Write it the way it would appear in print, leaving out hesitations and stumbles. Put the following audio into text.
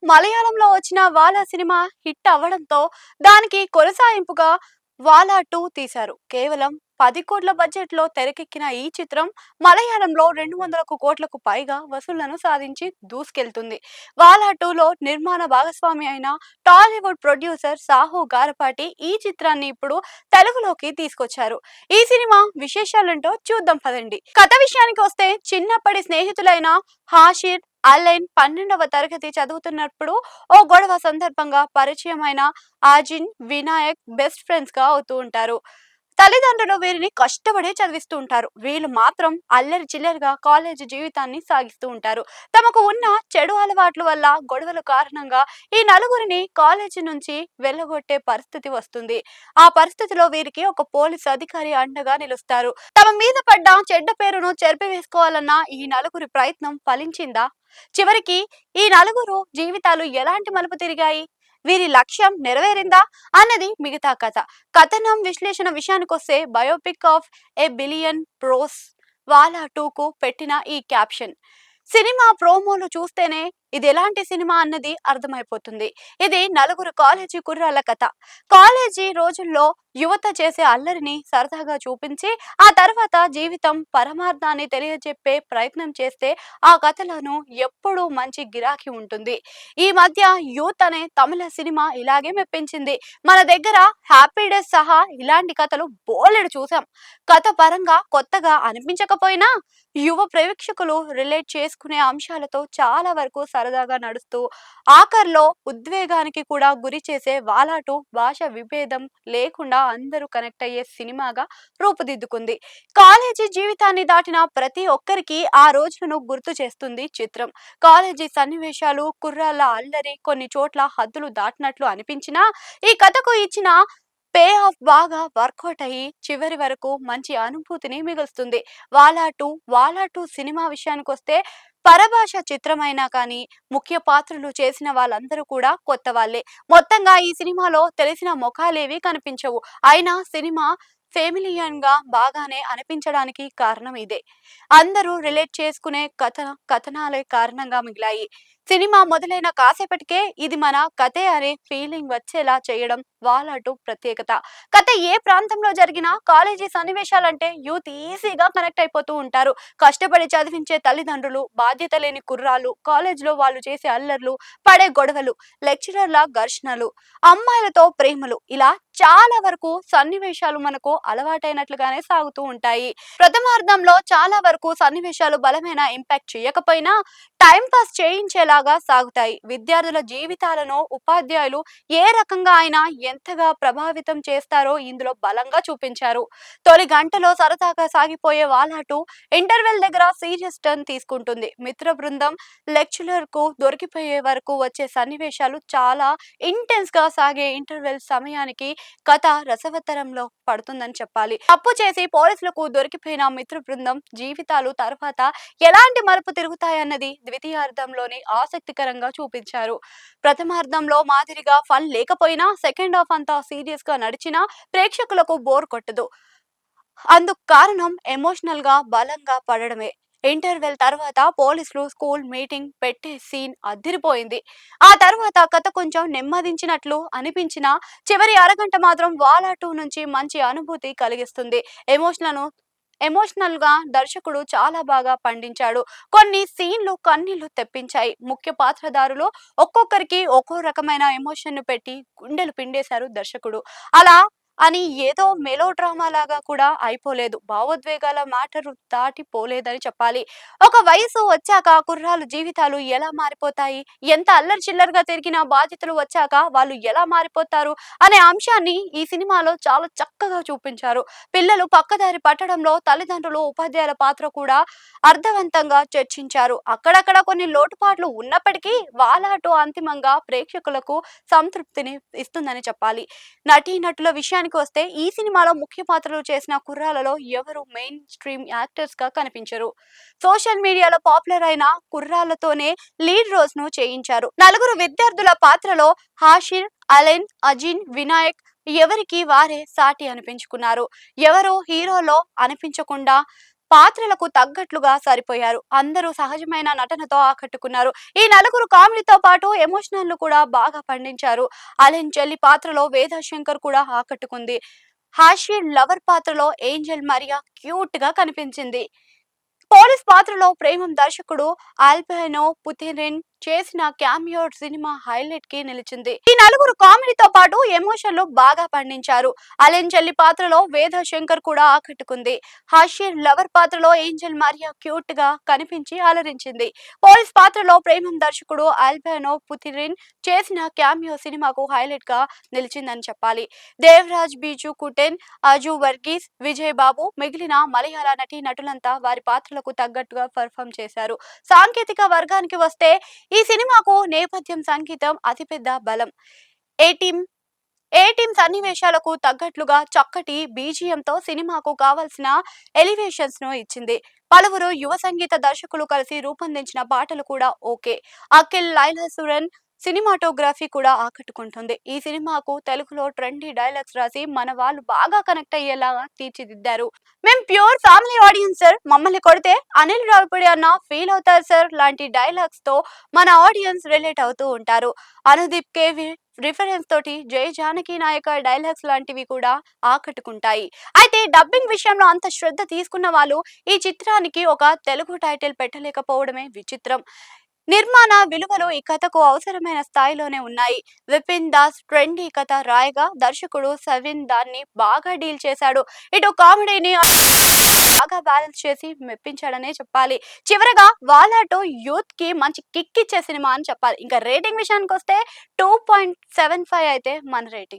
మలయాళంలో వచ్చిన వాలా cinema hit అవ్వడంతో దానికి కొనసాగింపుగా వాలా 2 తీశారు. కేవలం 10 కోట్ల బడ్జెట్ లో తెరకెక్కిన ఈ చిత్రం మలయాళంలో 200 కోట్లకు పైగా వసూళ్లను సాధించి దూసుకెళ్తుంది. వాలా 2లో నిర్మాణ భాగస్వామి అయిన టాలీవుడ్ ప్రొడ్యూసర్ సాహు గారపాటి ఈ చిత్రాన్ని ఇప్పుడు తెలుగులోకి తీసుకొచ్చారు. ఈ సినిమా విశేషాలేంటో చూద్దాం పదండి. కథ విషయానికి వస్తే చిన్నప్పటి స్నేహితులైన హాషిర్ అలైన్ 12వ తరగతి చదువుతున్నప్పుడు ఓ గొడవ సందర్భంగా పరిచయమైన ఆజిన్ వినాయక్ బెస్ట్ ఫ్రెండ్స్ గా అవుతూ ఉంటారు. తల్లిదండ్రులు వీరిని కష్టపడి చదివిస్తూ ఉంటారు. వీళ్ళు మాత్రం అల్లరి చిల్లరిగా కాలేజీ జీవితాన్ని సాగిస్తూ ఉంటారు. తమకు ఉన్న చెడు అలవాట్ల వల్ల గొడవల కారణంగా ఈ నలుగురిని కాలేజీ నుంచి వెళ్ళగొట్టే పరిస్థితి వస్తుంది. ఆ పరిస్థితిలో వీరికి ఒక పోలీసు అధికారి అండగా నిలుస్తారు. తమ మీద పడ్డ చెడ్డ పేరును చెరిపివేసుకోవాలన్న ఈ నలుగురి ప్రయత్నం ఫలించిందా? చివరికి ఈ నలుగురు జీవితాలు ఎలాంటి మలుపు తిరిగాయి? వీరి లక్ష్యం నెరవేరిందా అన్నది మిగతా కథ. కథనం విశ్లేషణ విషయానికొస్తే biopic of a billion pros వాలా 2కు పెట్టిన ఈ క్యాప్షన్. సినిమా ప్రోమోలు చూస్తేనే ఇది ఎలాంటి సినిమా అన్నది అర్థమైపోతుంది. ఇది నలుగురు కాలేజీ కుర్రాళ్ళ కథ. కాలేజీ రోజుల్లో యువత చేసే అల్లరిని సరదాగా చూపించి ఆ తర్వాత జీవితం పరమార్థాన్ని తెలియజెప్పే ప్రయత్నం చేస్తే ఆ కథలను ఎప్పుడూ మంచి గిరాకీ ఉంటుంది. ఈ మధ్య యూత్ అనే తమిళ సినిమా ఇలాగే మెప్పించింది. మన దగ్గర హ్యాపీ డేస్ సహా ఇలాంటి కథలు బోలెడు చూసాం. కథ పరంగా కొత్తగా అనిపించకపోయినా యువ ప్రేక్షకులు రిలేట్ చేసుకునే అంశాలతో చాలా వరకు సరదాగా నడుస్తూ ఆఖర్లో ఉద్వేగానికి కూడా గురి చేసే వాలా 2 భాష విభేదం లేకుండా అందరూ కనెక్ట్ అయ్యే సినిమాగా రూపుదిద్దుకుంది. కాలేజీ జీవితాన్ని దాటిన ప్రతి ఒక్కరికి ఆ రోజులను గుర్తు చేస్తుంది చిత్రం. కాలేజీ సన్నివేశాలు, కుర్రాళ్ళ అల్లరి కొన్ని చోట్ల హద్దులు దాటినట్లు అనిపించినా ఈ కథకు ఇచ్చిన పే ఆఫ్ బాగా వర్కౌట్ అయ్యి చివరి వరకు మంచి అనుభూతిని మిగులుస్తుంది. వాలా 2 సినిమా విషయానికి వస్తే పరభాష చిత్రమైనా కానీ ముఖ్య పాత్రలు చేసిన వాళ్ళందరూ కూడా కొత్త వాళ్ళే. మొత్తంగా ఈ సినిమాలో తెలిసిన ముఖాలేవి కనిపించవు. అయినా సినిమా ఫెమిలియన్ గా బాగానే అనిపించడానికి కారణం ఇదే. అందరూ రిలేట్ చేసుకునే కథనాలే కారణంగా మిగిలాయి. సినిమా మొదలైన కాసేపటికే ఇది మన కథే అనే ఫీలింగ్ వచ్చేలా చేయడం వాలా 2 ప్రత్యేకత. కథ ఏ ప్రాంతంలో జరిగినా కాలేజీ సన్నివేశాలంటే యూత్ ఈజీగా కనెక్ట్ అయిపోతూ ఉంటారు. కష్టపడి చదివించే తల్లిదండ్రులు, బాధ్యత లేని కుర్రాళ్ళు, కాలేజీలో వాళ్ళు చేసే అల్లర్లు, పడే గొడవలు, లెక్చరర్ల ఘర్షణలు, అమ్మాయిలతో ప్రేమలు, ఇలా చాలా వరకు సన్నివేశాలు మనకు అలవాటైనట్లుగానే సాగుతూ ఉంటాయి. ప్రథమార్థంలో చాలా వరకు సన్నివేశాలు బలమైన ఇంపాక్ట్ చేయకపోయినా టైం పాస్ చేయించేలాగా సాగుతాయి. విద్యార్థుల జీవితాలను ఉపాధ్యాయులు ఏ రకంగా అయినా ఎంతగా ప్రభావితం చేస్తారో ఇందులో బలంగా చూపించారు. తొలి గంటలో సరదాగా సాగిపోయే వాలా 2 ఇంటర్వెల్ దగ్గర సీరియస్ టర్న్ తీసుకుంటుంది. మిత్ర బృందం లెక్చరర్ కు దొరికిపోయే వరకు వచ్చే సన్నివేశాలు చాలా ఇంటెన్స్ గా సాగే ఇంటర్వెల్ సమయానికి కథ రసవత్తరంలో పడుతుందని చెప్పాలి. తప్పు చేసి పోలీసులకు దొరికిపోయిన మిత్ర బృందం జీవితాలు తర్వాత ఎలాంటి మలుపు తిరుగుతాయన్నది ద్వితీయార్థంలోని ఆసక్తికరంగా చూపించారు. ప్రథమార్థంలో మాదిరిగా ఫన్ లేకపోయినా సెకండ్ హాఫ్ అంతా సీరియస్ గా నడిచినా ప్రేక్షకులకు బోర్ కొట్టదు. అందుకు కారణం ఎమోషనల్ గా బలంగా పడడమే. ఇంటర్వెల్ తర్వాత పోలీసులు స్కూల్ మీటింగ్ పెట్టే సీన్ అదిరిపోయింది. ఆ తర్వాత కథ కొంచెం నెమ్మదించినట్లు అనిపించిన చివరి అరగంట మాత్రం వాలా 2 నుంచి మంచి అనుభూతి కలిగిస్తుంది. ఎమోషనల్ గా దర్శకుడు చాలా బాగా పండించాడు. కొన్ని సీన్లు కన్నీళ్లు తెప్పించాయి. ముఖ్య పాత్రధారులు ఒక్కొక్కరికి ఒక్కో రకమైన ఎమోషన్ ను పెట్టి గుండెలు పిండేశారు దర్శకుడు. అలా అని ఏదో మెలో డ్రామా లాగా కూడా అయిపోలేదు. భావోద్వేగాల మ్యాటర్ దాటిపోలేదని చెప్పాలి. ఒక వయసు వచ్చాక కుర్రాళ్ళు జీవితాలు ఎలా మారిపోతాయి, ఎంత అల్లరి చిల్లరగా తిరిగిన బాధ్యతలు వచ్చాక వాళ్ళు ఎలా మారిపోతారు అనే అంశాన్ని ఈ సినిమాలో చాలా చక్కగా చూపించారు. పిల్లలు పక్కదారి పట్టడంలో తల్లిదండ్రులు, ఉపాధ్యాయుల పాత్ర కూడా అర్థవంతంగా చర్చించారు. అక్కడక్కడ కొన్ని లోటుపాట్లు ఉన్నప్పటికీ వాలా 2 అంతిమంగా ప్రేక్షకులకు సంతృప్తిని ఇస్తుందని చెప్పాలి. నటీనటుల విషయానికి వస్తే ఈ సినిమాలో ముఖ్య పాత్రలు చేసిన కుర్రాళ్ళలో ఎవరు మెయిన్ స్ట్రీమ్ యాక్టర్స్ గా కనిపించరు. సోషల్ మీడియాలో పాపులర్ అయిన కుర్రాళ్ళతోనే లీడ్ రోల్స్ ను చేయించారు. నలుగురు విద్యార్థుల పాత్రలో హాషిర్, అలెన్, అజిన్, వినాయక్ ఎవరికి వారే సాటి అనిపించుకున్నారు. ఎవరో హీరోలో అనిపించకుండా పాత్రలకు తగ్గట్లుగా సరిపోయారు. అందరూ సహజమైన నటనతో ఆకట్టుకున్నారు. ఈ నలుగురు కామెడీతో పాటు ఎమోషనల్ కూడా బాగా పండించారు. అలెన్ చెల్లి పాత్రలో వేద శంకర్ కూడా ఆకట్టుకుంది. హాషి లవర్ పాత్రలో ఏంజెల్ మరియా క్యూట్ గా కనిపించింది. పోలీస్ పాత్రలో ప్రేమం దర్శకుడు ఆల్బైనో పుతిరిన్ చేసిన క్యామియో సినిమా హైలైట్ కి నిలిచింది. ఈ నలుగురు కామెడీతో పాటు ఎమోషన్లు బాగా పండించారు. అలెన్ చెల్లి పాత్రలో వేద శంకర్ కూడా ఆకట్టుకుంది. హాషిర్ లవర్ పాత్రలో ఏంజెల్ మరియా క్యూట్ గా కనిపించి అలరించింది. పోలీస్ పాత్రలో ప్రేమం దర్శకుడు ఆల్బైనో పుతిరిన్ చేసిన క్యామియో సినిమాకు హైలైట్ గా నిలిచిందని చెప్పాలి. దేవరాజ్ బీజు కుటెన్, అజు వర్గీస్, విజయ్ బాబు మిగిలిన మలయాళ నటీ నటులంతా వారి పాత్రలకు తగ్గట్టుగా పర్ఫామ్ చేశారు. సాంకేతిక వర్గానికి వస్తే ఈ సినిమాకు నేపథ్యం సంగీతం అతిపెద్ద బలం. ఏ టీం ఏ టీం సన్నివేశాలకు తగ్గట్లుగా చక్కటి బీజిఎంతో సినిమాకు కావలసిన ఎలివేషన్స్ ను ఇచ్చింది. పలువురు యువ సంగీత దర్శకులు కలిసి రూపొందించిన పాటలు కూడా ఓకే. అఖిల్ లైలాసురన్ సినిమాటోగ్రఫీ కూడా ఆకట్టుకుంటుంది. ఈ సినిమాకు తెలుగులో ట్రెండీ డైలాగ్స్ రాసి మన వాళ్ళు బాగా కనెక్ట్ అయ్యేలా తీర్చిదిద్దారు. మేం ప్యూర్ ఫ్యామిలీ ఆడియన్స్ సార్, మమ్మల్ని కొడితే అనిల్ రావిపూడి అన్న ఫీల్ అవుతారు సార్ లాంటి డైలాగ్స్ తో మన ఆడియన్స్ రిలేట్ అవుతూ ఉంటారు. అనుదీప్ కేవి రిఫరెన్స్ తోటి జై జానకి నాయక డైలాగ్స్ లాంటివి కూడా ఆకట్టుకుంటాయి. అయితే డబ్బింగ్ విషయంలో అంత శ్రద్ధ తీసుకున్న వాళ్ళు ఈ చిత్రానికి ఒక తెలుగు టైటిల్ పెట్టలేకపోవడమే విచిత్రం. నిర్మాణ విలువలు ఈ కథకు అవసరమైన స్థాయిలోనే ఉన్నాయి. విపిన్ దాస్ ట్రెండీ కథ రాయగా దర్శకుడు సవిన్ దాన్ని బాగా డీల్ చేశాడు. ఇటు కామెడీని బాగా బ్యాలెన్స్ చేసి మెప్పించాడనే చెప్పాలి. చివరగా వాలాటో యూత్ కి మంచి కిక్ ఇచ్చే సినిమా అని చెప్పాలి. ఇంకా రేటింగ్ విషయానికి వస్తే 2.75 అయితే మన రేటింగ్.